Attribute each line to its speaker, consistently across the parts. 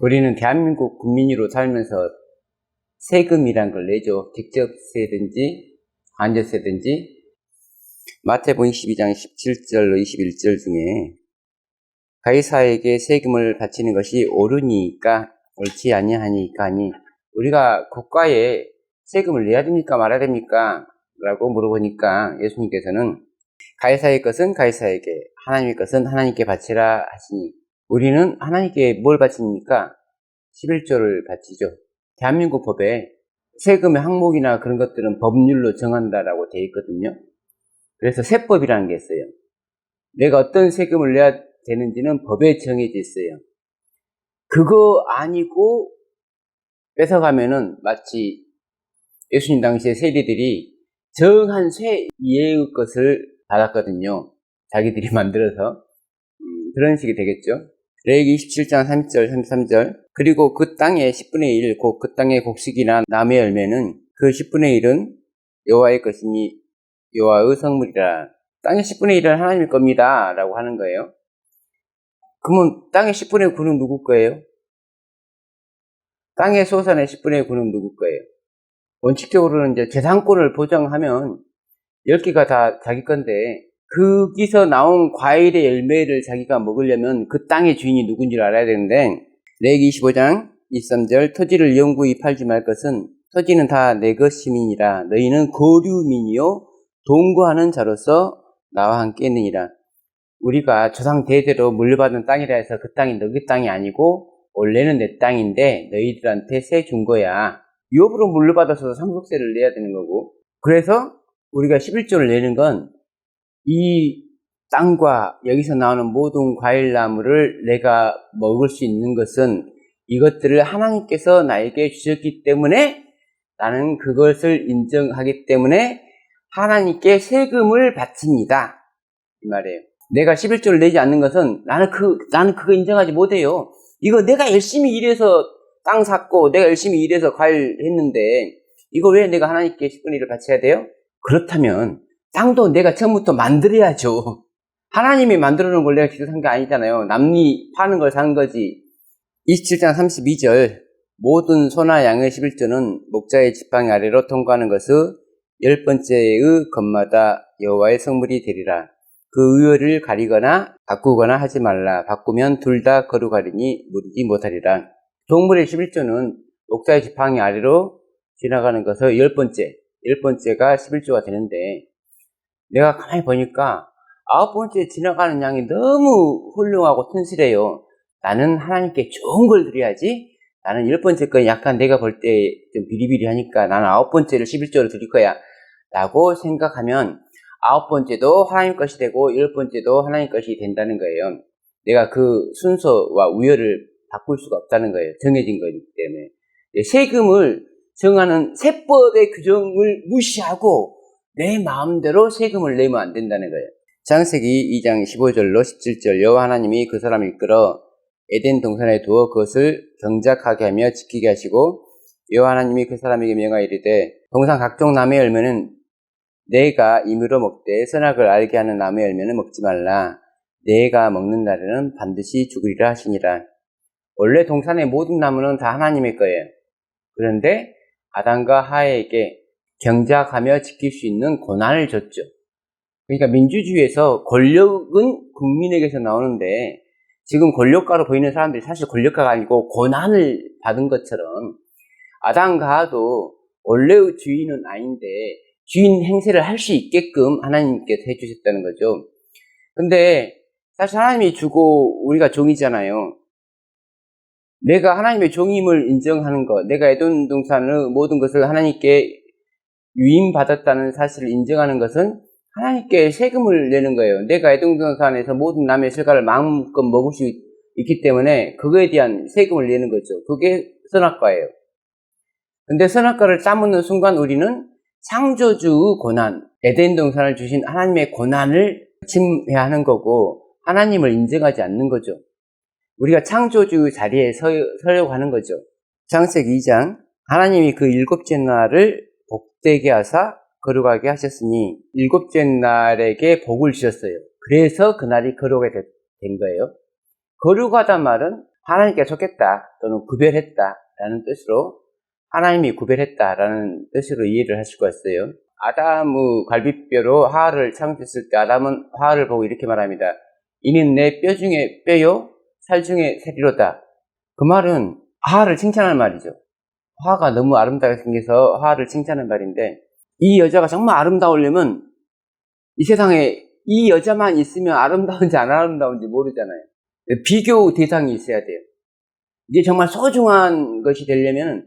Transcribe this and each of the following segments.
Speaker 1: 우리는 대한민국 국민으로 살면서 세금이란 걸 내죠. 직접세든지 간접세든지. 마태복음 22장 17절로 21절 중에 가이사에게 세금을 바치는 것이 옳으니까 옳지 아니하니까 하니, 우리가 국가에 세금을 내야 됩니까 말아야 됩니까? 라고 물어보니까 예수님께서는 가이사의 것은 가이사에게, 하나님의 것은 하나님께 바치라 하시니, 우리는 하나님께 뭘 바칩니까? 11조를 바치죠. 대한민국 법에 세금의 항목이나 그런 것들은 법률로 정한다라고 되어 있거든요. 그래서 세법이라는 게 있어요. 내가 어떤 세금을 내야 되는지는 법에 정해져 있어요. 그거 아니고 뺏어가면은 마치 예수님 당시에 세리들이 정한 쇠 이외의 것을 받았거든요. 자기들이 만들어서. 그런 식이 되겠죠. 레위기 27장 30절, 33절. 그리고 그 땅의 10분의 1, 곧 그 땅의 곡식이나 나무의 열매는 그 10분의 1은 여호와의 것이니 여호와의 성물이라. 땅의 10분의 1은 하나님의 겁니다 라고 하는 거예요. 그러면 땅의 10분의 9는 누구 거예요? 땅의 소산의 10분의 9는 누구 거예요? 원칙적으로는 이제 재산권을 보장하면 10개가 다 자기 건데, 거기서 나온 과일의 열매를 자기가 먹으려면 그 땅의 주인이 누군지를 알아야 되는데, 레위기 25장 23절, 토지를 영구히 팔지 말 것은 토지는 다 내 것임이니라. 너희는 거류민이요 동거하는 자로서 나와 함께 있느니라. 우리가 조상 대대로 물려받은 땅이라 해서 그 땅이 너희 땅이 아니고 원래는 내 땅인데 너희들한테 세 준 거야. 유업으로 물려받아서 상속세를 내야 되는 거고, 그래서 우리가 11조를 내는 건 이 땅과 여기서 나오는 모든 과일나무를 내가 먹을 수 있는 것은 이것들을 하나님께서 나에게 주셨기 때문에 나는 그것을 인정하기 때문에 하나님께 세금을 바칩니다, 이 말이에요. 내가 11조를 내지 않는 것은 나는 그거 인정하지 못해요. 이거 내가 열심히 일해서 땅 샀고 내가 열심히 일해서 과일 했는데 이거 왜 내가 하나님께 10분의 1을 바쳐야 돼요? 그렇다면 땅도 내가 처음부터 만들어야죠. 하나님이 만들어 놓은 걸 내가 직접 산 게 아니잖아요. 남이 파는 걸 산 거지. 27장 32절, 모든 소나 양의 11조는 목자의 지팡이 아래로 통과하는 것을 10번째의 것마다 여호와의 성물이 되리라. 그 의회를 가리거나 바꾸거나 하지 말라. 바꾸면 둘 다 거룩하리니 무르지 못하리라. 동물의 11조는 목자의 지팡이 아래로 지나가는 것을 10번째가 11조가 되는데, 내가 가만히 보니까 9번째 지나가는 양이 너무 훌륭하고 튼실해요. 나는 하나님께 좋은 걸 드려야지. 나는 10번째 건 약간 내가 볼 때 좀 비리비리하니까 나는 9번째를 11조로 드릴 거야 라고 생각하면 9번째도 하나님 것이 되고 10번째도 하나님 것이 된다는 거예요. 내가 그 순서와 우열을 바꿀 수가 없다는 거예요. 정해진 거기 때문에. 세금을 정하는 세법의 규정을 무시하고 내 마음대로 세금을 내면 안 된다는 거예요. 창세기 2장 15절로 17절, 여호와 하나님이 그 사람을 이끌어 에덴 동산에 두어 그것을 경작하게 하며 지키게 하시고, 여호와 하나님이 그 사람에게 명하여 이르되 동산 각종 나무의 열매는 내가 임의로 먹되 선악을 알게 하는 나무의 열매는 먹지 말라. 내가 먹는 날에는 반드시 죽으리라 하시니라. 원래 동산의 모든 나무는 다 하나님의 거예요. 그런데 아담과 하와에게 경작하며 지킬 수 있는 권한을 줬죠. 그러니까 민주주의에서 권력은 국민에게서 나오는데, 지금 권력가로 보이는 사람들이 사실 권력가가 아니고 권한을 받은 것처럼 아담과 하와도 원래의 주인은 아닌데 주인 행세를 할 수 있게끔 하나님께서 해주셨다는 거죠. 근데 사실 하나님이 주고 우리가 종이잖아요. 내가 하나님의 종임을 인정하는 것, 내가 에덴 동산의 모든 것을 하나님께 유인받았다는 사실을 인정하는 것은 하나님께 세금을 내는 거예요. 내가 에덴 동산에서 모든 남의 실과를 마음껏 먹을 수 있기 때문에 그거에 대한 세금을 내는 거죠. 그게 선악과예요. 근데 선악과를 따먹는 순간 우리는 창조주의 권한, 에덴 동산을 주신 하나님의 권한을 침해하는 거고 하나님을 인정하지 않는 거죠. 우리가 창조주의 자리에 서려고 하는 거죠. 창세기 2장, 하나님이 그 일곱째 날을 복되게 하사 거룩하게 하셨으니 일곱째 날에게 복을 주셨어요. 그래서 그날이 거룩하게 된 거예요. 거룩하단 말은 하나님께 속했다 또는 구별했다라는 뜻으로 하나님이 구별했다라는 뜻으로 이해를 하실 것 같아요. 아담의 갈비뼈로 하와를 창조했을 때 아담은 하와를 보고 이렇게 말합니다. 이는 내 뼈 중에 뼈요 살 중에 살이로다. 그 말은 하와를 칭찬하는 말이죠. 하와가 너무 아름답게 생겨서 하와를 칭찬하는 말인데, 이 여자가 정말 아름다우려면 이 세상에 이 여자만 있으면 아름다운지 안 아름다운지 모르잖아요. 비교 대상이 있어야 돼요. 이게 정말 소중한 것이 되려면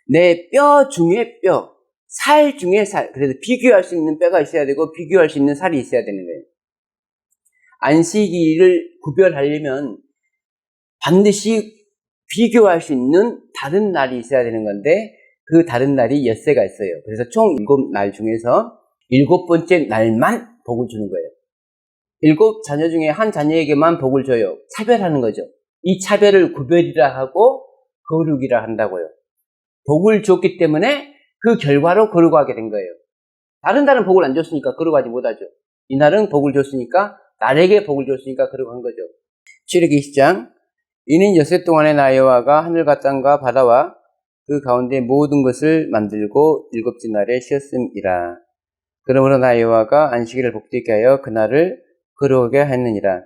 Speaker 1: 내 뼈 중에 뼈, 살 중에 살, 그래서 비교할 수 있는 뼈가 있어야 되고 비교할 수 있는 살이 있어야 되는 거예요. 안식일을 구별하려면 반드시 비교할 수 있는 다른 날이 있어야 되는 건데, 그 다른 날이 엿새가 있어요. 그래서 총 7날 중에서 7번째 날만 복을 주는 거예요. 7자녀 중에 한 자녀에게만 복을 줘요. 차별하는 거죠. 이 차별을 구별이라 하고 거룩이라 한다고요. 복을 줬기 때문에 그 결과로 거룩하게 된 거예요. 다른 날은 복을 안 줬으니까 거룩하지 못하죠. 이날은 복을 줬으니까, 날에게 복을 줬으니까 거룩한 거죠. 출애기 10장. 이는 엿새 동안에 나 여호와가 하늘과 땅과 바다와 그 가운데 모든 것을 만들고 7째 날에 쉬었음이라. 그러므로 나 여호와가 안식일을 복되게 하여 그날을 거룩하게 했느니라.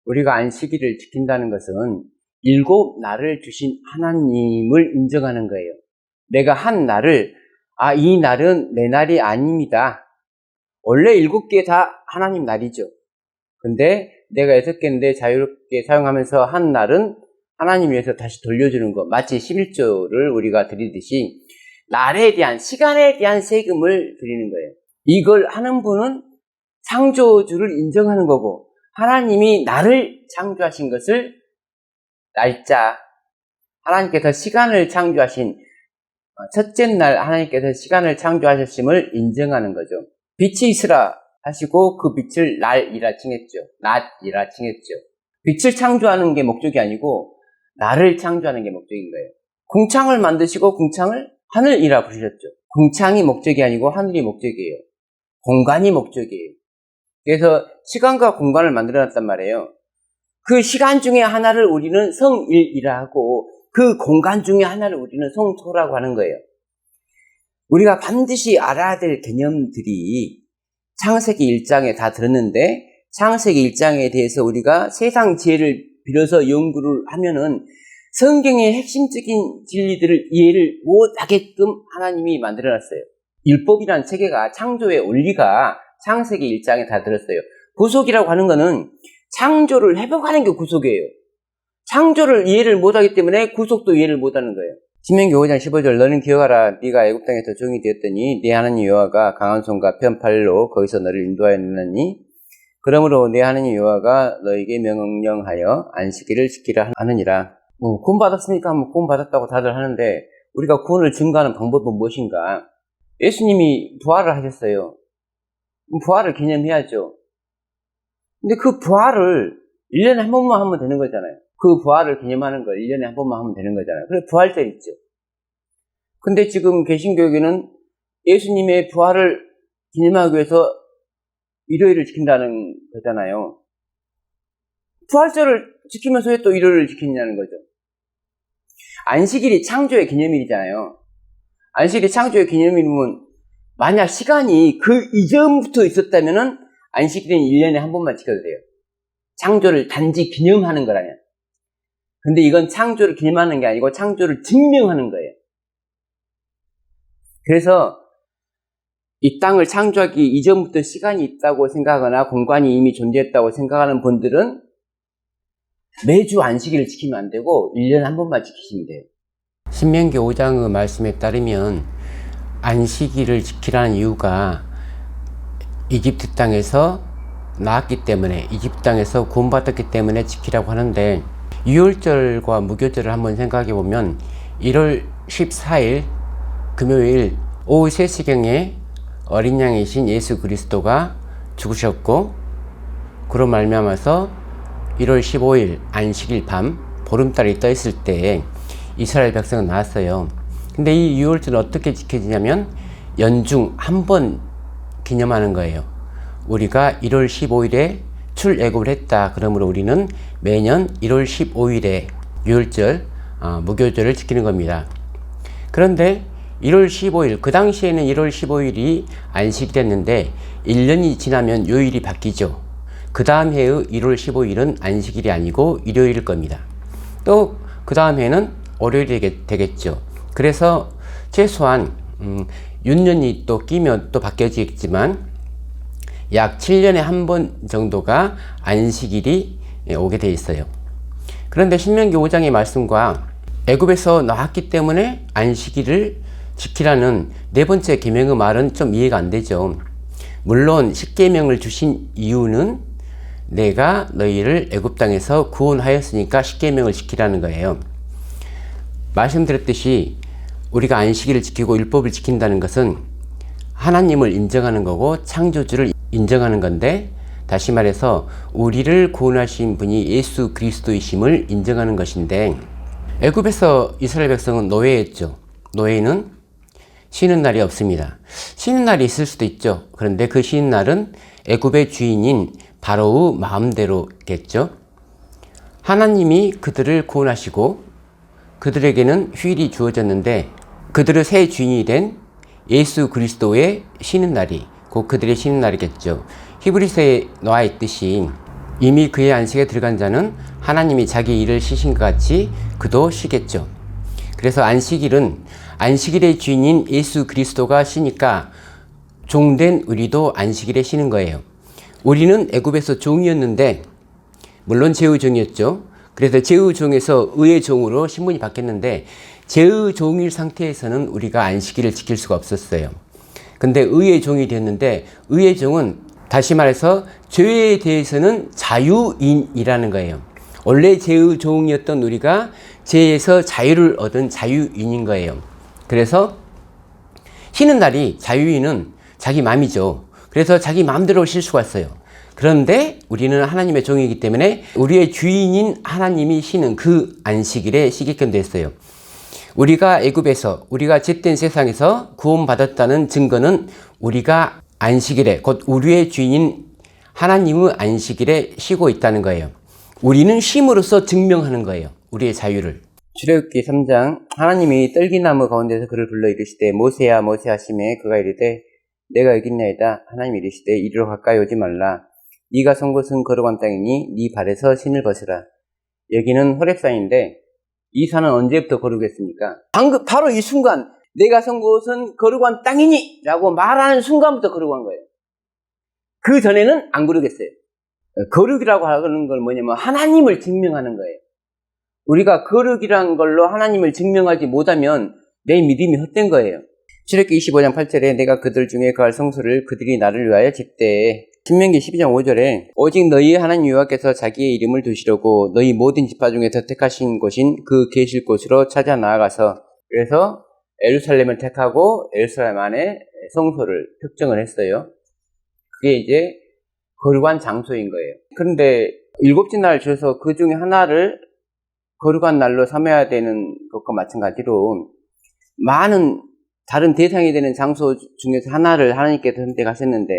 Speaker 1: 우리가 안식일을 지킨다는 것은 7날을 주신 하나님을 인정하는 거예요. 내가 한 날을, 이 날은 내 날이 아닙니다. 원래 7개 다 하나님 날이죠. 근데 내가 6개인데 자유롭게 사용하면서 한 날은 하나님 위해서 다시 돌려주는 것. 마치 11조를 우리가 드리듯이 날에 대한, 시간에 대한 세금을 드리는 거예요. 이걸 하는 분은 창조주를 인정하는 거고, 하나님이 나를 창조하신 것을 날짜, 하나님께서 시간을 창조하신 첫째 날 하나님께서 시간을 창조하셨음을 인정하는 거죠. 빛이 있으라 하시고 그 빛을 날이라 칭했죠. 낮이라 칭했죠. 빛을 창조하는 게 목적이 아니고 나를 창조하는 게 목적인 거예요. 궁창을 만드시고 궁창을 하늘이라 부르셨죠. 궁창이 목적이 아니고 하늘이 목적이에요. 공간이 목적이에요. 그래서 시간과 공간을 만들어놨단 말이에요. 그 시간 중에 하나를 우리는 성일이라 하고 그 공간 중에 하나를 우리는 성토라고 하는 거예요. 우리가 반드시 알아야 될 개념들이 창세기 1장에 다 들었는데, 창세기 1장에 대해서 우리가 세상 지혜를 빌어서 연구를 하면은 성경의 핵심적인 진리들을 이해를 못하게끔 하나님이 만들어놨어요. 율법이란 체계가, 창조의 원리가 창세기 1장에 다 들었어요. 구속이라고 하는 거는 창조를 회복하는 게 구속이에요. 창조를 이해를 못하기 때문에 구속도 이해를 못하는 거예요. 신명기 5장 15절. 너는 기억하라. 네가 애굽 땅에서 종이 되었더니 네 하나님 여호와가 강한 손과 편팔로 거기서 너를 인도하였느니, 그러므로 네 하나님 여호와가 너에게 명령하여 안식일을 지키라 하느니라. 구원 받았으니까 구원 받았다고 다들 하는데, 우리가 구원을 증거하는 방법은 무엇인가? 예수님이 부활을 하셨어요. 부활을 기념해야죠. 근데 그 부활을 1년에 한 번만 하면 되는 거잖아요. 그 부활을 기념하는 걸 1년에 한 번만 하면 되는 거잖아요. 그래서 부활절 있죠. 근데 지금 개신교에는 예수님의 부활을 기념하기 위해서 일요일을 지킨다는 거잖아요. 부활절을 지키면서 왜 또 일요일을 지키냐는 거죠. 안식일이 창조의 기념일이잖아요. 안식일이 창조의 기념일이면 만약 시간이 그 이전부터 있었다면은 안식일은 1년에 한 번만 지켜도 돼요. 창조를 단지 기념하는 거라면. 근데 이건 창조를 기념하는 게 아니고 창조를 증명하는 거예요. 그래서 이 땅을 창조하기 이전부터 시간이 있다고 생각하거나 공간이 이미 존재했다고 생각하는 분들은 매주 안식일을 지키면 안 되고 1년에 한 번만 지키시면 돼요. 신명기 5장의 말씀에 따르면 안식일을 지키라는 이유가 이집트 땅에서 나왔기 때문에, 이집트 땅에서 구원받았기 때문에 지키라고 하는데, 유월절과 무교절을 한번 생각해 보면 1월 14일 금요일 오후 3시경에 어린 양이신 예수 그리스도가 죽으셨고, 그로 말미암아서 1월 15일 안식일 밤 보름달이 떠 있을 때 이스라엘 백성은 나왔어요. 근데 이 유월절은 어떻게 지켜지냐면 연중 한 번 기념하는 거예요. 우리가 1월 15일에 출애굽을 했다. 그러므로 우리는 매년 1월 15일에 유월절, 무교절을 지키는 겁니다. 그런데 1월 15일, 그 당시에는 1월 15일이 안식이 됐는데 1년이 지나면 요일이 바뀌죠. 그 다음 해의 1월 15일은 안식일이 아니고 일요일일 겁니다. 또 그 다음 해는 월요일이 되겠죠. 그래서 최소한 윤년이 또 끼면 또 바뀌어지겠지만 약 7년에 한 번 정도가 안식일이 오게 돼 있어요. 그런데 신명기 5장의 말씀과 애굽에서 나왔기 때문에 안식일을 지키라는 네 번째 계명의 말은 좀 이해가 안 되죠. 물론 십계명을 주신 이유는 내가 너희를 애굽 땅에서 구원하였으니까 십계명을 지키라는 거예요. 말씀드렸듯이 우리가 안식일을 지키고 율법을 지킨다는 것은 하나님을 인정하는 거고 창조주를 인정하는 건데, 다시 말해서 우리를 구원하신 분이 예수 그리스도이심을 인정하는 것인데, 애굽에서 이스라엘 백성은 노예였죠. 노예는 쉬는 날이 없습니다. 쉬는 날이 있을 수도 있죠. 그런데 그 쉬는 날은 애굽의 주인인 바로의 마음대로겠죠. 하나님이 그들을 구원하시고 그들에게는 휴일이 주어졌는데 그들의 새 주인이 된 예수 그리스도의 쉬는 날이 곧 그들의 쉬는 날이겠죠. 히브리서에 나와 있듯이 이미 그의 안식에 들어간 자는 하나님이 자기 일을 쉬신 것 같이 그도 쉬겠죠. 그래서 안식일은 안식일의 주인인 예수 그리스도가 쉬니까 종된 우리도 안식일에 쉬는 거예요. 우리는 애굽에서 종이었는데, 물론 제의 종이었죠. 그래서 제의 종에서 의의 종으로 신분이 바뀌었는데, 제의 종일 상태에서는 우리가 안식일을 지킬 수가 없었어요. 근데 의의 종이 됐는데, 의의 종은 다시 말해서 죄에 대해서는 자유인이라는 거예요. 원래 제의 종이었던 우리가 죄에서 자유를 얻은 자유인인 거예요. 그래서 쉬는 날이 자유인은 자기 마음이죠. 그래서 자기 마음대로 쉴 수가 있어요. 그런데 우리는 하나님의 종이기 때문에 우리의 주인인 하나님이 쉬는 그 안식일에 쉬게끔 됐어요. 우리가 애굽에서, 우리가 접된 세상에서 구원받았다는 증거는 우리가 안식일에, 곧 우리의 주인인 하나님의 안식일에 쉬고 있다는 거예요. 우리는 쉼으로써 증명하는 거예요. 우리의 자유를. 출애굽기 3장, 하나님이 떨기나무 가운데서 그를 불러 이르시되 모세야 모세야 하시매 그가 이르되 내가 여기 있나이다. 하나님이 이르시되 이리로 가까이 오지 말라. 네가 선 곳은 거룩한 땅이니 네 발에서 신을 벗으라. 여기는 호렙산인데 이 산은 언제부터 거룩했습니까? 방금 바로 이 순간 내가 선 곳은 거룩한 땅이니 라고 말하는 순간부터 거룩한 거예요. 그 전에는 안 거룩했어요. 거룩이라고 하는 걸 뭐냐면 하나님을 증명하는 거예요. 우리가 거룩이라는 걸로 하나님을 증명하지 못하면 내 믿음이 헛된 거예요. 출애굽기 25장 8절에 내가 그들 중에 거할 성소를 그들이 나를 위하여 짓되, 신명기 12장 5절에 오직 너희 하나님 여호와께서 자기의 이름을 두시려고 너희 모든 지파 중에서 택하신 곳인 그 계실 곳으로 찾아 나아가서, 그래서 예루살렘을 택하고 예루살렘 안에 성소를 특정을 했어요. 그게 이제 거룩한 장소인 거예요. 그런데 일곱째 날 줘서 그 중에 하나를 거룩한 날로 삼아야 되는 것과 마찬가지로 많은 다른 대상이 되는 장소 중에서 하나를 하나님께서 선택하셨는데,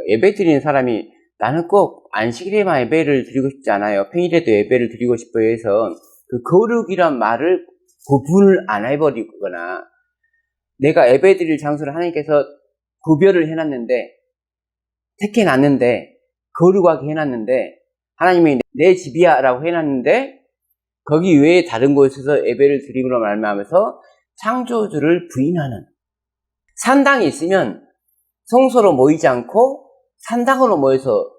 Speaker 1: 예배 드리는 사람이 나는 꼭 안식일에만 예배를 드리고 싶지 않아요. 평일에도 예배를 드리고 싶어요 해서 그 거룩이란 말을 구분을 안 해버리거나, 내가 예배 드릴 장소를 하나님께서 구별을 해놨는데, 택해놨는데, 거룩하게 해놨는데, 하나님이 내 집이야 라고 해놨는데 거기 외에 다른 곳에서 예배를 드림으로 말미암아서 창조주를 부인하는, 산당이 있으면 성소로 모이지 않고 산당으로 모여서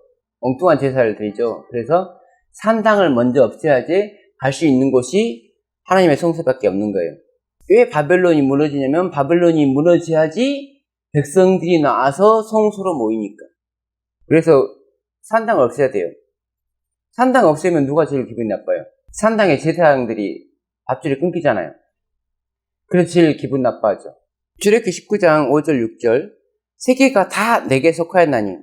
Speaker 1: 엉뚱한 제사를 드리죠. 그래서 산당을 먼저 없애야지 갈 수 있는 곳이 하나님의 성소밖에 없는 거예요. 왜 바벨론이 무너지냐면 바벨론이 무너져야지 백성들이 나와서 성소로 모이니까. 그래서 산당을 없애야 돼요. 산당 없애면 누가 제일 기분이 나빠요? 산당의 제사장들이 밥줄이 끊기잖아요. 그래서 제일 기분 나빠하죠. 출애굽기 19장 5절 6절 세계가 다 내게 속하였나니,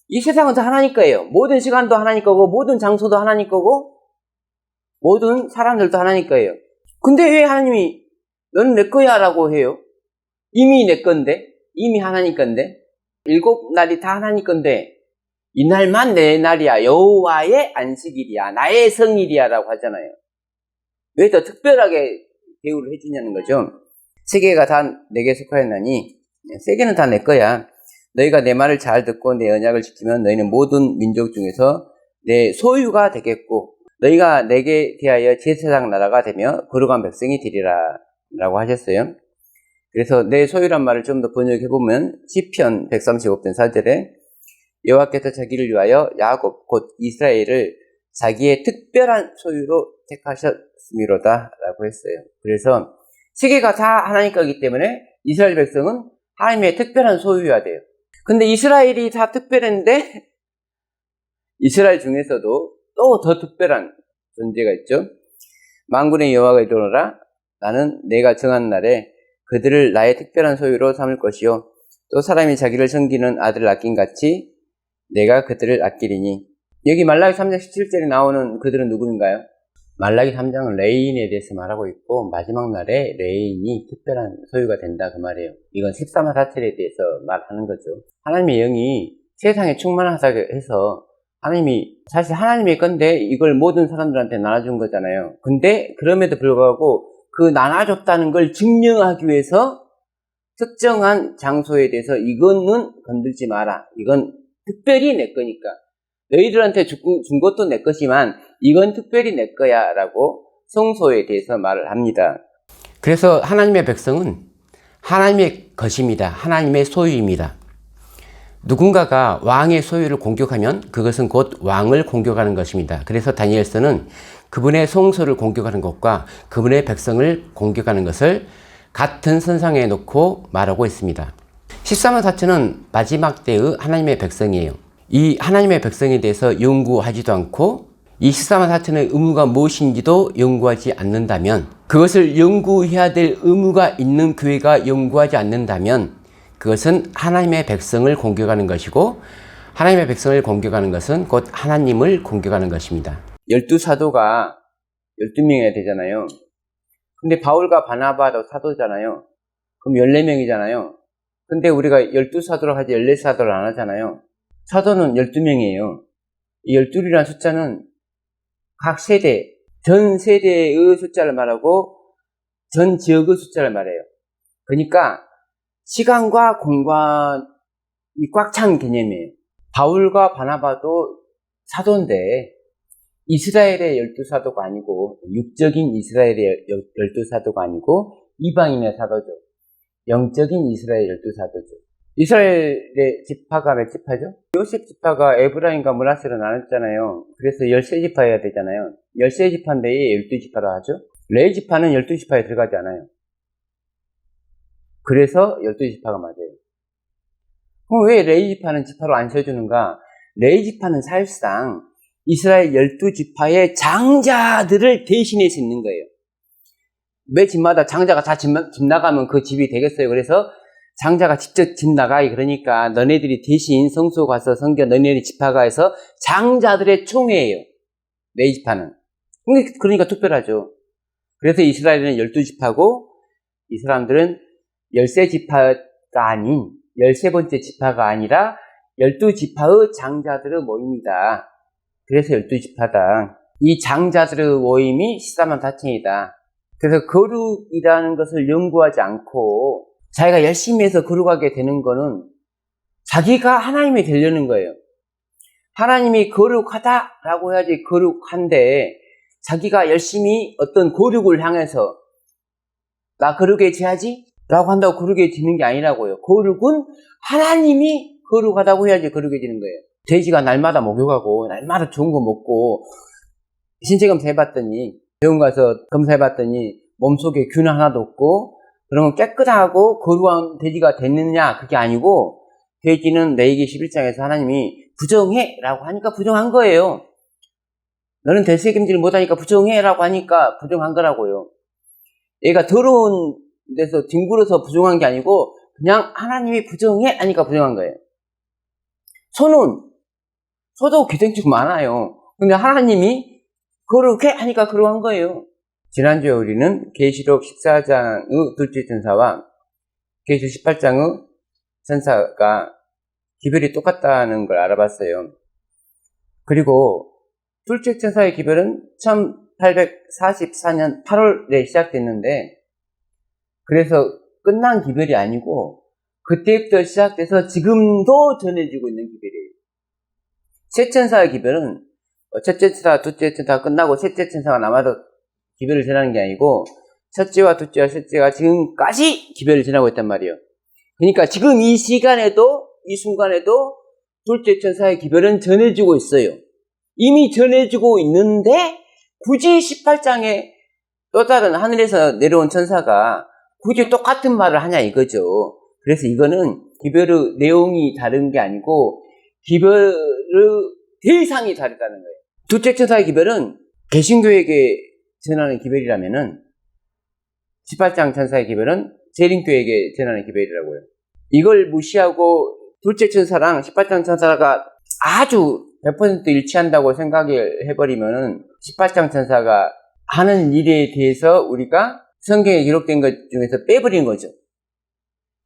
Speaker 1: 이 세상은 다 하나님 거예요. 모든 시간도 하나님 거고 모든 장소도 하나님 거고 모든 사람들도 하나님 거예요. 근데 왜 하나님이 너는 내 거야 라고 해요? 이미 내 건데, 이미 하나님 건데, 7날이 다 하나님 건데 이날만 내 날이야, 여호와의 안식일이야, 나의 성일이야 라고 하잖아요. 왜 더 특별하게 대우를 해주냐는 거죠. 세계가 다 내게 속하였나니, 세계는 다 내 거야. 너희가 내 말을 잘 듣고 내 언약을 지키면 너희는 모든 민족 중에서 내 소유가 되겠고, 너희가 내게 대하여 제사장 나라가 되며 거룩한 백성이 되리라 라고 하셨어요. 그래서 내 소유란 말을 좀 더 번역해보면 시편 135편 4절에 여호와께서 자기를 위하여 야곱 곧 이스라엘을 자기의 특별한 소유로 택하셨음이로다 라고 했어요. 그래서 세계가 다 하나님 거기 때문에 이스라엘 백성은 하나님의 특별한 소유여야 돼요. 근데 이스라엘이 다 특별한데 이스라엘 중에서도 또 더 특별한 존재가 있죠. 만군의 여호와가 이르노라 나는 내가 정한 날에 그들을 나의 특별한 소유로 삼을 것이요 또 사람이 자기를 섬기는 아들을 아낀 같이 내가 그들을 아끼리니. 여기 말라기 3장 17절에 나오는 그들은 누구인가요? 말라기 3장은 레인에 대해서 말하고 있고 마지막 날에 레인이 특별한 소유가 된다 그 말이에요. 이건 13화 사찰에 대해서 말하는 거죠. 하나님의 영이 세상에 충만하다고 해서 사실 하나님의 건데 이걸 모든 사람들한테 나눠준 거잖아요. 근데 그럼에도 불구하고 그 나눠줬다는 걸 증명하기 위해서 특정한 장소에 대해서 이거는 건들지 마라. 이건 특별히 내 거니까. 너희들한테 준 것도 내 것이지만 이건 특별히 내 거야 라고 성소에 대해서 말을 합니다. 그래서 하나님의 백성은 하나님의 것입니다. 하나님의 소유입니다. 누군가가 왕의 소유를 공격하면 그것은 곧 왕을 공격하는 것입니다. 그래서 다니엘서는 그분의 성소를 공격하는 것과 그분의 백성을 공격하는 것을 같은 선상에 놓고 말하고 있습니다. 13만 4천은 마지막 때의 하나님의 백성이에요. 이 하나님의 백성에 대해서 연구하지도 않고 이 14만 4천의 의무가 무엇인지도 연구하지 않는다면, 그것을 연구해야 될 의무가 있는 교회가 연구하지 않는다면 그것은 하나님의 백성을 공격하는 것이고, 하나님의 백성을 공격하는 것은 곧 하나님을 공격하는 것입니다. 12사도가 12명이 되잖아요. 근데 바울과 바나바도 사도잖아요. 그럼 14명이잖아요. 근데 우리가 12사도로 하지 14사도를 안 하잖아요. 사도는 12명이에요. 이 12이라는 숫자는 각 세대, 전 세대의 숫자를 말하고 전 지역의 숫자를 말해요. 그러니까 시간과 공간이 꽉 찬 개념이에요. 바울과 바나바도 사도인데 이스라엘의 12사도가 아니고, 육적인 이스라엘의 12사도가 아니고 이방인의 사도죠. 영적인 이스라엘 12사도죠. 이스라엘의 지파가 몇 지파죠? 요셉 지파가 에브라임과 므낫세로 나눴잖아요. 그래서 13지파여야 되잖아요. 13지파인데 12지파로 하죠. 레위 지파는 12지파에 들어가지 않아요. 그래서 12지파가 맞아요. 그럼 왜 레위 지파는 지파로 안 세워주는가? 레위 지파는 사실상 이스라엘 12지파의 장자들을 대신해서 있는 거예요. 매 집마다 장자가 다 집 나가면 그 집이 되겠어요. 그래서 장자가 직접 집 나가기, 그러니까 너네들이 대신 성소 가서 섬겨, 너네들이 지파가 해서 장자들의 총회예요. 레위 지파는. 그러니까 특별하죠. 그래서 이스라엘은 12지파고 이 사람들은 13지파가 아닌 13번째 지파가 아니라 12지파의 장자들의 모임이다. 그래서 12지파다. 이 장자들의 모임이 14만 4천이다. 그래서 거룩이라는 것을 연구하지 않고 자기가 열심히 해서 거룩하게 되는 거는 자기가 하나님이 되려는 거예요. 하나님이 거룩하다라고 해야지 거룩한데, 자기가 열심히 어떤 거룩을 향해서 나 거룩해져야지 라고 한다고 거룩해지는 게 아니라고요. 거룩은 하나님이 거룩하다고 해야지 거룩해지는 거예요. 돼지가 날마다 목욕하고 날마다 좋은 거 먹고 신체 검사해봤더니, 병원 가서 검사해봤더니 몸속에 균 하나도 없고 그러면 깨끗하고 거룩한 돼지가 됐느냐? 그게 아니고, 돼지는 레위기 11장에서 하나님이 부정해 라고 하니까 부정한 거예요. 너는 대책임질을 못하니까 부정해 라고 하니까 부정한 거라고요. 얘가 더러운 데서 뒹굴어서 부정한 게 아니고 그냥 하나님이 부정해 하니까 부정한 거예요. 소도 기생충 많아요. 근데 하나님이 거룩해 하니까 거룩한 거예요. 지난주에 우리는 계시록 14장의 둘째 천사와 계시록 18장의 천사가 기별이 똑같다는 걸 알아봤어요. 그리고 둘째 천사의 기별은 참 1844년 8월에 시작됐는데, 그래서 끝난 기별이 아니고 그때부터 시작돼서 지금도 전해지고 있는 기별이에요. 세 천사의 기별은 첫째 천사, 둘째 천사 끝나고 셋째 천사가 남아서 기별을 전하는 게 아니고 첫째와 둘째와 셋째가 지금까지 기별을 전하고 있단 말이에요. 그러니까 지금 이 시간에도, 이 순간에도 둘째 천사의 기별은 전해지고 있어요. 이미 전해지고 있는데 굳이 18장에 또 다른 하늘에서 내려온 천사가 굳이 똑같은 말을 하냐 이거죠. 그래서 이거는 기별의 내용이 다른 게 아니고 기별의 대상이 다르다는 거예요. 둘째 천사의 기별은 개신교에게 전하는 기별이라면은 18장 천사의 기별은 재림교에게 전하는 기별이라고요. 이걸 무시하고 둘째 천사랑 18장 천사가 아주 100% 일치한다고 생각을 해버리면은 18장 천사가 하는 일에 대해서 우리가 성경에 기록된 것 중에서 빼버리는 거죠.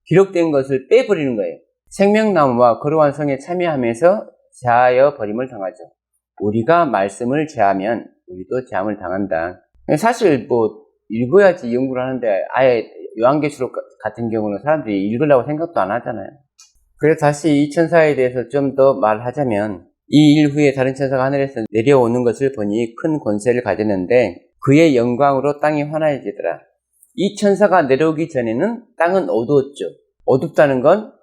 Speaker 1: 기록된 것을 빼버리는 거예요. 생명나무와 거룩한 성에 참여하면서 제하여 버림을 당하죠. 우리가 말씀을 제하면 우리도 제함을 당한다. 사실 읽어야지 연구를 하는데 아예 요한계시록 같은 경우는 사람들이 읽으려고 생각도 안 하잖아요. 그래서 다시 이 천사에 대해서 좀 더 말하자면 이 일 후에 다른 천사가 하늘에서 내려오는 것을 보니 큰 권세를 가졌는데 그의 영광으로 땅이 환해지더라. 이 천사가 내려오기 전에는 땅은 어두웠죠. 어둡다는 건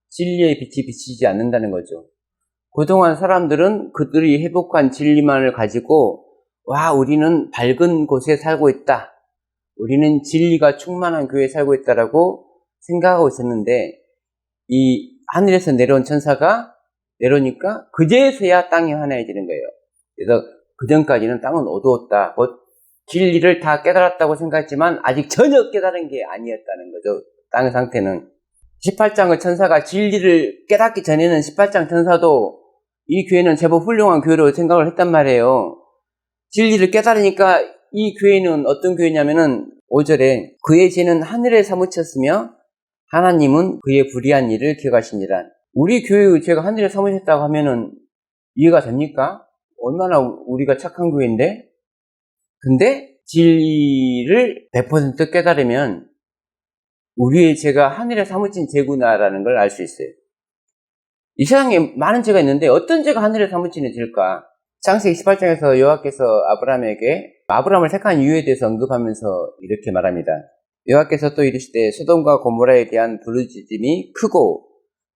Speaker 1: 진리의 빛이 비치지 않는다는 거죠. 그동안 사람들은 그들이 회복한 진리만을 가지고 우리는 밝은 곳에 살고 있다. 우리는 진리가 충만한 교회에 살고 있다라고 생각하고 있었는데 이 하늘에서 내려온 천사가 내려오니까 그제서야 땅이 환해지는 거예요. 그래서 그전까지는 땅은 어두웠다. 진리를 다 깨달았다고 생각했지만 아직 전혀 깨달은 게 아니었다는 거죠. 땅의 상태는. 18장의 천사가 진리를 깨닫기 전에는 18장 천사도 이 교회는 제법 훌륭한 교회로 생각을 했단 말이에요. 진리를 깨달으니까 이 교회는 어떤 교회냐면은 5절에 그의 죄는 하늘에 사무쳤으며 하나님은 그의 불의한 일을 기억하시니라. 우리 교회의 죄가 하늘에 사무쳤다고 하면은 이해가 됩니까? 얼마나 우리가 착한 교회인데? 근데 진리를 100% 깨달으면 우리의 죄가 하늘에 사무친 죄구나라는 걸 알 수 있어요. 이 세상에 많은 죄가 있는데 어떤 죄가 하늘에 사무치는 죄일까? 창세기 18장에서 여호와께서 아브라함을 택한 이유에 대해서 언급하면서 이렇게 말합니다. 여호와께서 또 이르시되 소돔과 고모라에 대한 부르짖음이 크고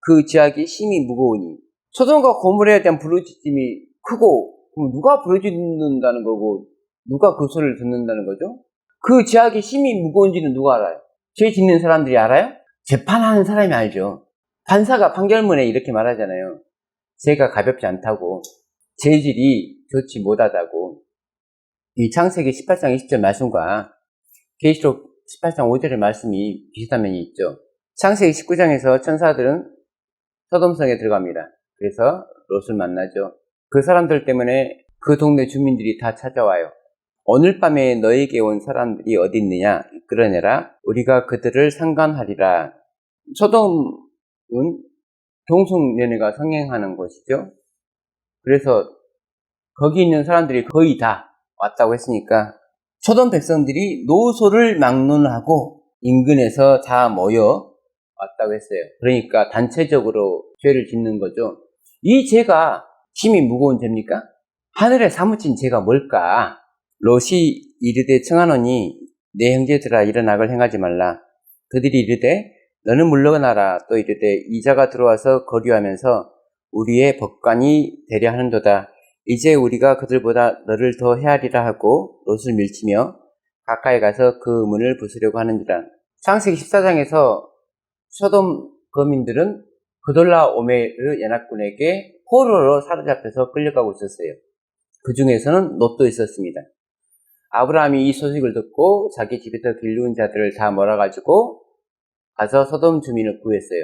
Speaker 1: 그 지악이 심히 무거우니. 소돔과 고모라에 대한 부르짖음이 크고 그럼 누가 부르짖는다는 거고 누가 그 소리를 듣는다는 거죠? 그 지악이 심히 무거운지는 누가 알아요? 죄 짓는 사람들이 알아요? 재판하는 사람이 알죠. 판사가 판결문에 이렇게 말하잖아요. 죄가 가볍지 않다고, 죄질이 좋지 못하다고. 이 창세기 18장 20절 말씀과 계시록 18장 5절의 말씀이 비슷한 면이 있죠. 창세기 19장에서 천사들은 소돔성에 들어갑니다. 그래서 롯을 만나죠. 그 사람들 때문에 그 동네 주민들이 다 찾아와요. 오늘 밤에 너에게 온 사람들이 어디 있느냐? 이끌어내라. 우리가 그들을 상관하리라. 소돔은 동성연애가 성행하는 곳이죠. 그래서 거기 있는 사람들이 거의 다 왔다고 했으니까 소돔 백성들이 노소를 막론하고 인근에서 다 모여 왔다고 했어요. 그러니까 단체적으로 죄를 짓는 거죠. 이 죄가 심히 무거운 죄입니까? 하늘에 사무친 죄가 뭘까? 롯이 이르되 청하노니 내 형제들아 이런 악을 행하지 말라. 그들이 이르되 너는 물러나라. 또 이르되 이자가 들어와서 거류하면서 우리의 법관이 되려 하는도다. 이제 우리가 그들보다 너를 더 헤아리라 하고 롯을 밀치며 가까이 가서 그 문을 부수려고 하는지라. 창세기 14장에서 소돔 거민들은 그돌라오메르 연합군에게 포로로 사로잡혀서 끌려가고 있었어요. 그 중에서는 롯도 있었습니다. 아브라함이 이 소식을 듣고 자기 집에서 길르운 자들을 다 몰아가지고 가서 소돔 주민을 구했어요.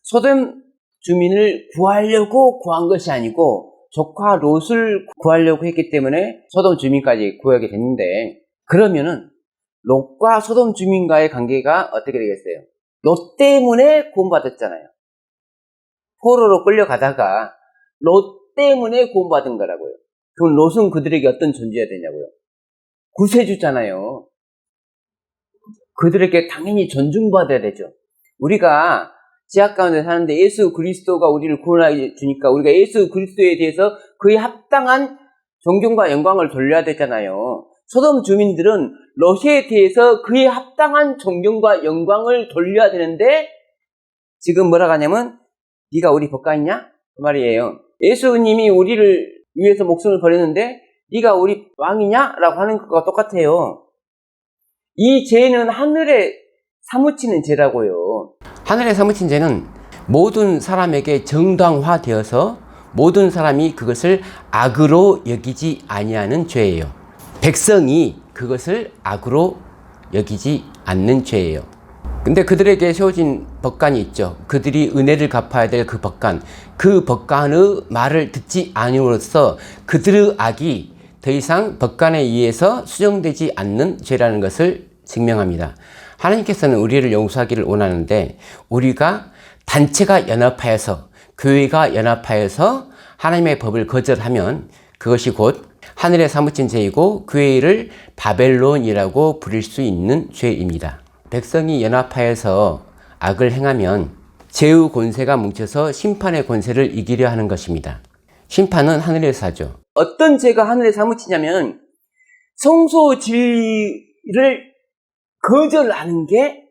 Speaker 1: 소돔 주민을 구하려고 구한 것이 아니고 조카 롯을 구하려고 했기 때문에 소돔 주민까지 구하게 됐는데, 그러면은 롯과 소돔 주민과의 관계가 어떻게 되겠어요? 롯 때문에 구원받았잖아요. 포로로 끌려가다가 롯 때문에 구원받은 거라고요. 그럼 롯은 그들에게 어떤 존재가 되냐고요? 구세주잖아요. 그들에게 당연히 존중받아야 되죠. 우리가 지하 가운데 사는데 예수 그리스도가 우리를 구원해 주니까 우리가 예수 그리스도에 대해서 그에 합당한 존경과 영광을 돌려야 되잖아요. 소돔 주민들은 롯에 대해서 그에 합당한 존경과 영광을 돌려야 되는데 지금 뭐라고 하냐면 네가 우리 법관이냐? 그 말이에요. 예수님이 우리를 위해서 목숨을 버렸는데 네가 우리 왕이냐? 라고 하는 것과 똑같아요. 이 죄는 하늘에 사무치는 죄라고요. 하늘에 사무친 죄는 모든 사람에게 정당화되어서 모든 사람이 그것을 악으로 여기지 아니하는 죄예요. 백성이 그것을 악으로 여기지 않는 죄예요. 근데 그들에게 세워진 법관이 있죠. 그들이 은혜를 갚아야 될 그 법관. 그 법관의 말을 듣지 않음으로써 그들의 악이 더 이상 법관에 의해서 수정되지 않는 죄라는 것을 증명합니다. 하나님께서는 우리를 용서하기를 원하는데 우리가 단체가 연합하여서 교회가 연합하여서 하나님의 법을 거절하면 그것이 곧 하늘에 사무친 죄이고 교회를 바벨론이라고 부릴 수 있는 죄입니다. 백성이 연합하여서 악을 행하면 죄의 권세가 뭉쳐서 심판의 권세를 이기려 하는 것입니다. 심판은 하늘에서 하죠. 어떤 죄가 하늘에 사무치냐면 성소 진리를 거절하는 게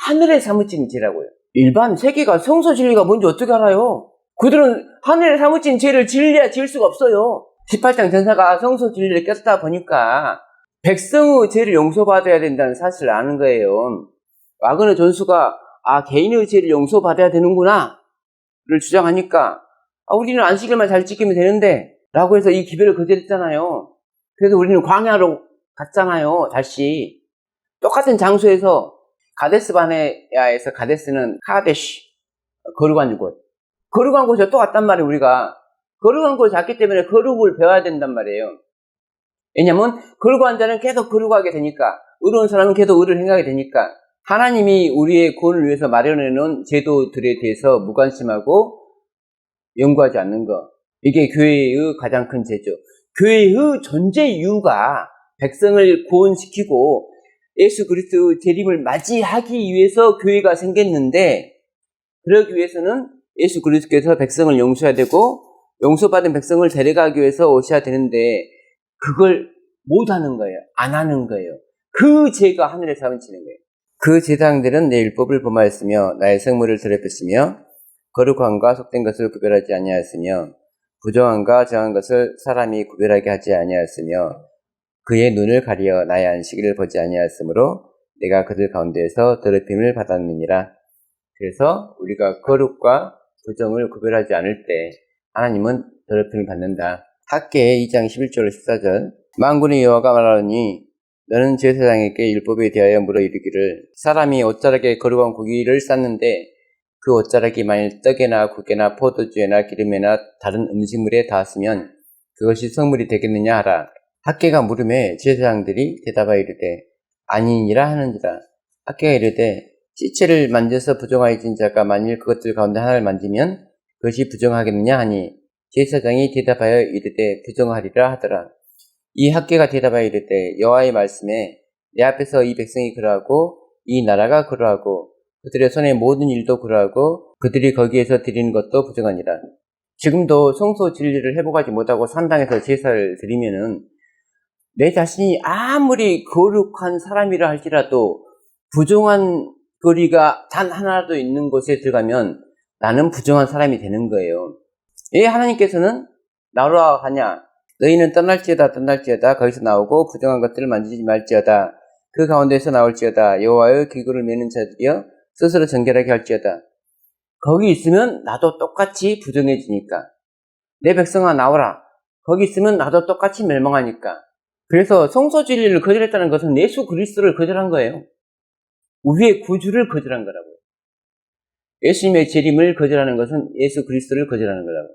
Speaker 1: 하늘에 사무친 죄라고요. 일반 세계가 성소 진리가 뭔지 어떻게 알아요? 그들은 하늘에 사무친 죄를 진리야 지을 수가 없어요. 18장 전사가 성소 진리를 깼다 보니까 백성의 죄를 용서받아야 된다는 사실을 아는 거예요. 와그너 존수가 개인의 죄를 용서받아야 되는구나 를 주장하니까 우리는 안식일만 잘 지키면 되는데 라고 해서 이 기별을 거절했잖아요. 그래서 우리는 광야로 갔잖아요. 다시 똑같은 장소에서 가데스 바네아에서 가데스는 카데시 거룩한 곳 거룩한 곳에 또 갔단 말이에요. 우리가 거룩한 곳에 갔기 때문에 거룩을 배워야 된단 말이에요. 왜냐면 거룩한 자는 계속 거룩하게 되니까 의로운 사람은 계속 의를 행하게 되니까 하나님이 우리의 구원을 위해서 마련해 놓은 제도들에 대해서 무관심하고 연구하지 않는 것 이게 교회의 가장 큰 죄죠. 교회의 존재 이유가 백성을 구원시키고 예수 그리스도의 재림을 맞이하기 위해서 교회가 생겼는데 그러기 위해서는 예수 그리스도께서 백성을 용서해야 되고 용서받은 백성을 데려가기 위해서 오셔야 되는데 그걸 못하는 거예요. 안 하는 거예요. 그 죄가 하늘에 사무치는 거예요. 그 제사장들은 내 율법을 범하였으며 나의 성물을 더럽혔으며 거룩함과 속된 것을 구별하지 아니하였으며 부정함과 정한 것을 사람이 구별하게 하지 아니하였으며 그의 눈을 가리어 나의 안식일을 보지 아니하였으므로 내가 그들 가운데에서 더럽힘을 받았느니라. 그래서 우리가 거룩과 부정을 구별하지 않을 때 하나님은 더럽힘을 받는다. 학개 2장 11절 14절 만군의 여호와가 말하노니 너는 제사장에게 율법에 대하여 물어 이르기를 사람이 옷자락에 거룩한 고기를 쌌는데 그 옷자락이 만일 떡에나 국에나 포도주에나 기름에나 다른 음식물에 닿았으면 그것이 성물이 되겠느냐 하라. 학개가 물음에 제사장들이 대답하여 이르되 아니니라 하는지라. 학개가 이르되 시체를 만져서 부정하여진 자가 만일 그것들 가운데 하나를 만지면 그것이 부정하겠느냐 하니 제사장이 대답하여 이르되 부정하리라 하더라. 이 학개가 대답하여 이르되 여호와의 말씀에 내 앞에서 이 백성이 그러하고 이 나라가 그러하고 그들의 손의 모든 일도 그러하고 그들이 거기에서 드리는 것도 부정하니라. 지금도 성소 진리를 회복하지 못하고 산당에서 제사를 드리면은 내 자신이 아무리 거룩한 사람이라 할지라도 부정한 거리가 단 하나라도 있는 곳에 들어가면 나는 부정한 사람이 되는 거예요. 왜 하나님께서는 나로 하냐? 너희는 떠날지어다 거기서 나오고 부정한 것들을 만지지 말지어다 그 가운데서 나올지어다 여호와의 기구를 매는 자들이여 스스로 정결하게 할지어다. 거기 있으면 나도 똑같이 부정해지니까 내 백성아 나오라. 거기 있으면 나도 똑같이 멸망하니까. 그래서 성소 진리를 거절했다는 것은 예수 그리스도를 거절한 거예요. 우리의 구주를 거절한 거라고요. 예수님의 재림을 거절하는 것은 예수 그리스도를 거절하는 거라고요.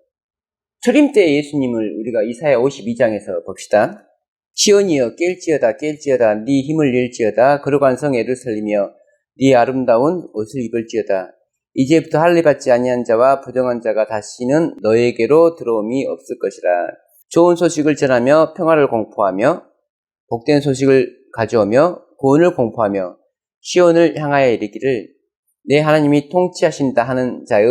Speaker 1: 초림 때 예수님을 우리가 이사야 52장에서 봅시다. 시온이여 깰지어다 네 힘을 낼지어다 거룩한 성 예루살렘이여 네 아름다운 옷을 입을지어다. 이제부터 할례 받지 아니한 자와 부정한 자가 다시는 너에게로 들어옴이 없을 것이라. 좋은 소식을 전하며 평화를 공포하며 복된 소식을 가져오며 구원을 공포하며 시온을 향하여 이르기를 내 하나님이 통치하신다 하는 자의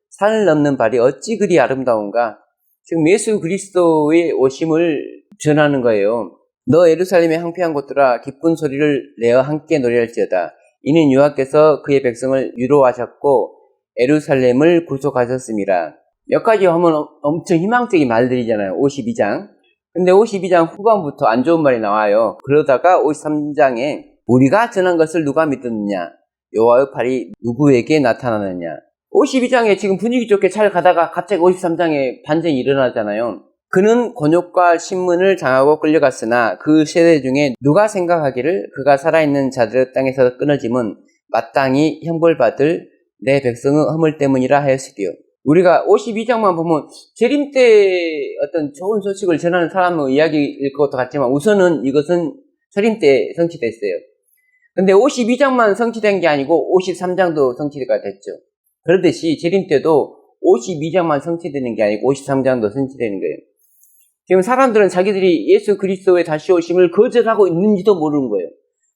Speaker 1: 산을 넘는 발이 어찌 그리 아름다운가. 지금 예수 그리스도의 오심을 전하는 거예요. 너 예루살렘의 황폐한 곳들아 기쁜 소리를 내어 함께 노래할지어다. 이는 여호와께서 그의 백성을 위로하셨고 예루살렘을 구속하셨습니다. 몇 가지 하면 엄청 희망적인 말들이잖아요. 52장. 근데 52장 후반부터 안 좋은 말이 나와요. 그러다가 53장에 우리가 전한 것을 누가 믿었느냐? 여호와의 팔이 누구에게 나타나느냐? 52장에 지금 분위기 좋게 잘 가다가 갑자기 53장에 반전이 일어나잖아요. 그는 곤욕과 신문을 당하고 끌려갔으나 그 세대 중에 누가 생각하기를 그가 살아있는 자들의 땅에서 끊어짐은 마땅히 형벌받을 내 백성의 허물 때문이라 하였으리요. 우리가 52장만 보면 재림 때 어떤 좋은 소식을 전하는 사람의 이야기일 것도 같지만 우선은 이것은 재림 때 성취됐어요. 근데 52장만 성취된 게 아니고 53장도 성취가 됐죠. 그러듯이 재림 때도 52장만 성취되는 게 아니고 53장도 성취되는 거예요. 지금 사람들은 자기들이 예수 그리스도의 다시 오심을 거절하고 있는지도 모르는 거예요.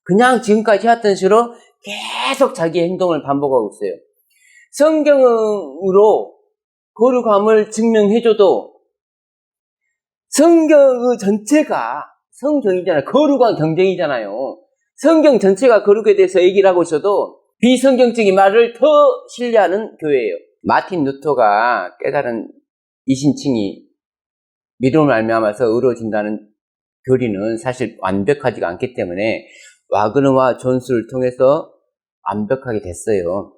Speaker 1: 그냥 지금까지 해왔던 식으로 계속 자기 행동을 반복하고 있어요. 성경으로 거룩함을 증명해줘도 성경 전체가 성경이잖아요. 거룩한 경쟁이잖아요. 성경 전체가 거룩에 대해서 얘기를 하고 있어도 비성경적인 말을 더 신뢰하는 교회예요. 마틴 루터가 깨달은 이신칭이 믿음을 말미암아서 의로워진다는 교리는 사실 완벽하지가 않기 때문에 와그너와 존스를 통해서 완벽하게 됐어요.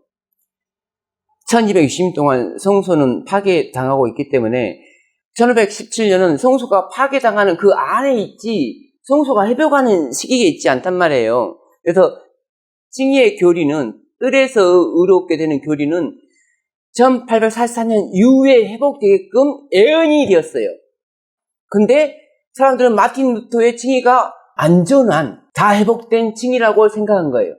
Speaker 1: 1260년 동안 성소는 파괴당하고 있기 때문에 1517년은 성소가 파괴당하는 그 안에 있지 성소가 회복하는 시기에 있지 않단 말이에요. 그래서 칭의의 교리는 뜰에서 의롭게 되는 교리는 1844년 이후에 회복되게끔 예언이 되었어요. 근데 사람들은 마틴 루터의 칭의가 안전한 다 회복된 칭의라고 생각한 거예요.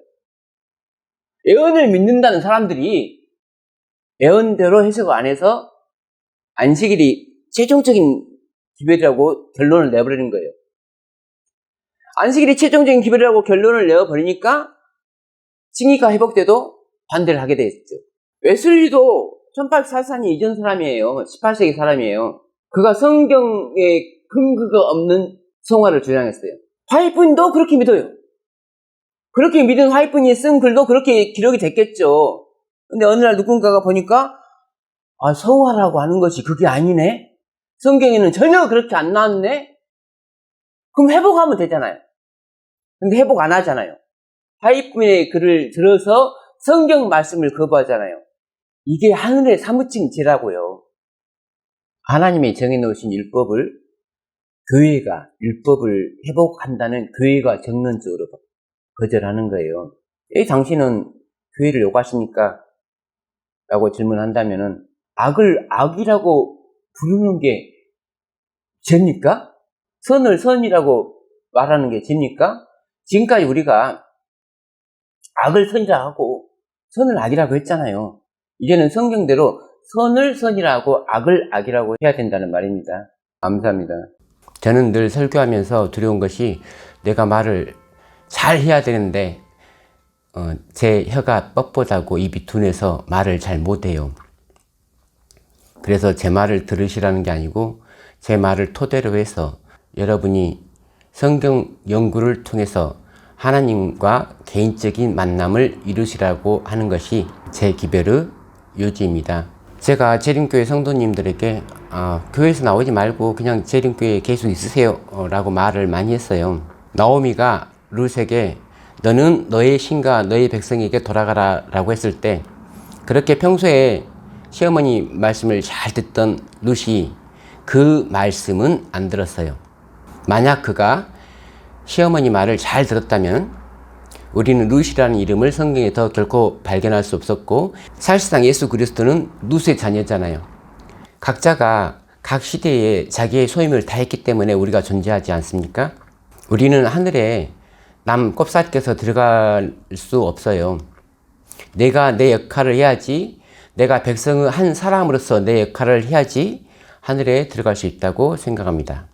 Speaker 1: 예언을 믿는다는 사람들이 예언대로 해석을 안 해서 안식일이 최종적인 기별이라고 결론을 내버리는 거예요. 안식일이 최종적인 기별이라고 결론을 내어버리니까 칭의가 회복돼도 반대를 하게 됐죠. 웨슬리도 1844년 이전 사람이에요. 18세기 사람이에요. 그가 성경에 근거가 없는 성화를 주장했어요. 화이트분도 그렇게 믿어요. 그렇게 믿은 화이트분이 쓴 글도 그렇게 기록이 됐겠죠. 근데 어느 날 누군가가 보니까 성화라고 하는 것이 그게 아니네? 성경에는 전혀 그렇게 안 나왔네? 그럼 회복하면 되잖아요. 근데 회복 안 하잖아요. 화이트분의 글을 들어서 성경 말씀을 거부하잖아요. 이게 하늘의 사무친 죄라고요. 하나님이 정해놓으신 율법을 교회가 율법을 회복한다는 교회가 정론적으로 거절하는 거예요. 당신은 교회를 욕하십니까? 라고 질문한다면은 악을 악이라고 부르는 게 죄입니까? 선을 선이라고 말하는 게 죄입니까? 지금까지 우리가 악을 선이라고 하고 선을 악이라고 했잖아요. 이제는 성경대로 선을 선이라고 악을 악이라고 해야 된다는 말입니다. 감사합니다. 저는 늘 설교하면서 두려운 것이 내가 말을 잘 해야 되는데 제 혀가 뻣뻣하고 입이 둔해서 말을 잘 못해요. 그래서 제 말을 들으시라는 게 아니고 제 말을 토대로 해서 여러분이 성경 연구를 통해서 하나님과 개인적인 만남을 이루시라고 하는 것이 제 기별의 요지입니다. 제가 재림교회 성도님들에게 교회에서 나오지 말고 그냥 재림교회에 계속 있으세요 라고 말을 많이 했어요. 나오미가 룻에게 너는 너의 신과 너의 백성에게 돌아가라 라고 했을 때 그렇게 평소에 시어머니 말씀을 잘 듣던 룻이 그 말씀은 안 들었어요. 만약 그가 시어머니 말을 잘 들었다면 우리는 룻이라는 이름을 성경에 더 결코 발견할 수 없었고 사실상 예수 그리스도는 룻의 자녀잖아요. 각자가 각 시대에 자기의 소임을 다했기 때문에 우리가 존재하지 않습니까? 우리는 하늘에 남 꼽사께서 들어갈 수 없어요. 내가 내 역할을 해야지, 내가 백성의 한 사람으로서 내 역할을 해야지 하늘에 들어갈 수 있다고 생각합니다.